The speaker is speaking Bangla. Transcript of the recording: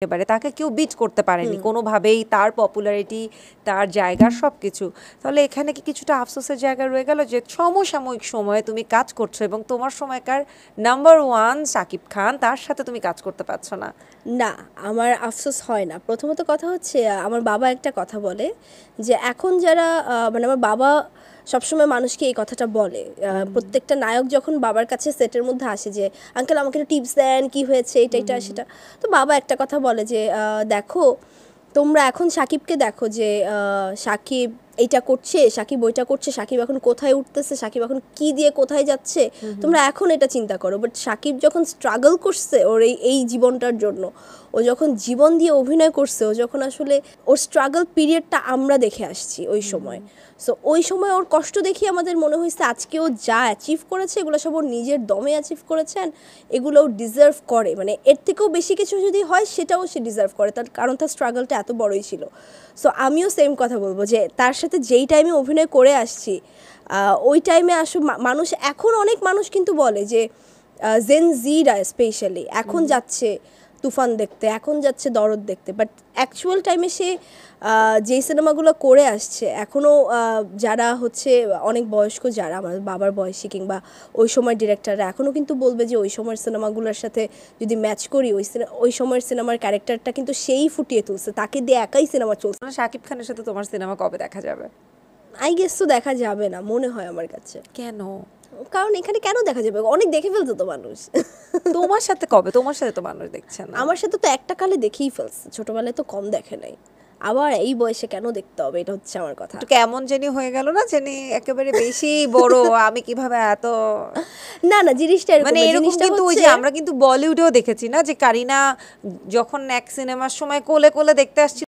এবারে তাকে কেউ বিট করতে পারেনি কোনোভাবেই, তার পপুলারিটি, তার জায়গার সবকিছু। তাহলে এখানে কি কিছুটা আফসোসের জায়গা রয়ে গেল যে সমসাময়িক সময়ে তুমি কাজ করছো এবং তোমার সময়কার নাম্বার ওয়ান সাকিব খান, তার সাথে তুমি কাজ করতে পারছো না? না, আমার আফসোস হয় না। প্রথমত কথা হচ্ছে আমার বাবা একটা কথা বলে যে এখন যারা মানে আমার বাবা সবসময় মানুষকে এই কথাটা বলে, প্রত্যেকটা নায়ক যখন বাবার কাছে সেটের মধ্যে আসে যে আঙ্কেল আমাকে একটু টিপস দেন, কি হয়েছে এটা এটা সেটা, তো বাবা একটা কথা বলে যে দেখো তোমরা এখন সাকিবকে দেখো যে সাকিব এইটা করছে, সাকিব ওইটা করছে, সাকিব এখন কোথায় উঠতেছে, সাকিব এখন কি দিয়ে কোথায় যাচ্ছে, তোমরা এখন এটা চিন্তা করো। বাট সাকিব যখন স্ট্রাগল করছে ওর এই জীবনটার জন্য, ও যখন জীবন দিয়ে অভিনয় করছে, ও যখন আসলে ওর স্ট্রাগল পিরিয়ডটা আমরা দেখে আসছি ওই সময়, সো ওই সময় ওর কষ্ট দেখি আমাদের মনে হয়েছে আজকে ও যা অ্যাচিভ করেছে এগুলো সব ওর নিজের দমে অ্যাচিভ করেছেন, এগুলো ডিজার্ভ করে, মানে এর থেকেও বেশি কিছু যদি হয় সেটাও সে ডিজার্ভ করে, তার কারণ তার স্ট্রাগলটা এত বড়ই ছিল। সো আমিও সেম কথা বলবো যে তার সাথে যেই টাইমে অভিনয় করে আসছি ওই টাইমে আসলে মানুষ, এখন অনেক মানুষ কিন্তু বলে যে জেন জিরা স্পেশালি এখন যাচ্ছে তুফান দেখতে, এখন যাচ্ছে দরদ দেখতে, বাট অ্যাকচুয়াল টাইমে সে যেই সিনেমাগুলো করে আসছে এখনও যারা হচ্ছে অনেক বয়স্ক, যারা আমাদের বাবার বয়সী কিংবা ওই সময় ডিরেক্টররা এখনও কিন্তু বলবে যে ওই সময়ের সিনেমাগুলোর সাথে যদি ম্যাচ করি ওই সময়ের সিনেমার ক্যারেক্টারটা কিন্তু সেই ফুটিয়ে তুলছে, তাকে দিয়ে একাই সিনেমা চলছে। শাকিব খানের সাথে তোমার সিনেমা কবে দেখা যাবে? আই গেস তো দেখা যাবে না মনে হয় আমার কাছে। কেন? কারণ এখানে কেন দেখা যাবে, অনেক দেখে ফেলতো তো মানুষ। তোমার সাথে কবে? তোমার সাথে তো মানুষ দেখছে না। আমার সাথে তো একটা কালে দেখেই ফেলছে, ছোটবেলায় তো কম দেখে নাই, আবার এই বয়সে কেন দেখতে হবে, এটা হচ্ছে আমার কথা। কেমন জানি হয়ে গেল না, জানি একেবারে বেশি বড় আমি কিভাবে এত, না না জিনিসটা মানে এরকম কিন্তু ওই যে আমরা কিন্তু বলিউডেও দেখেছি না যে কারিনা যখন এক সিনেমার সময় কোলে কোলে দেখতে আসছিল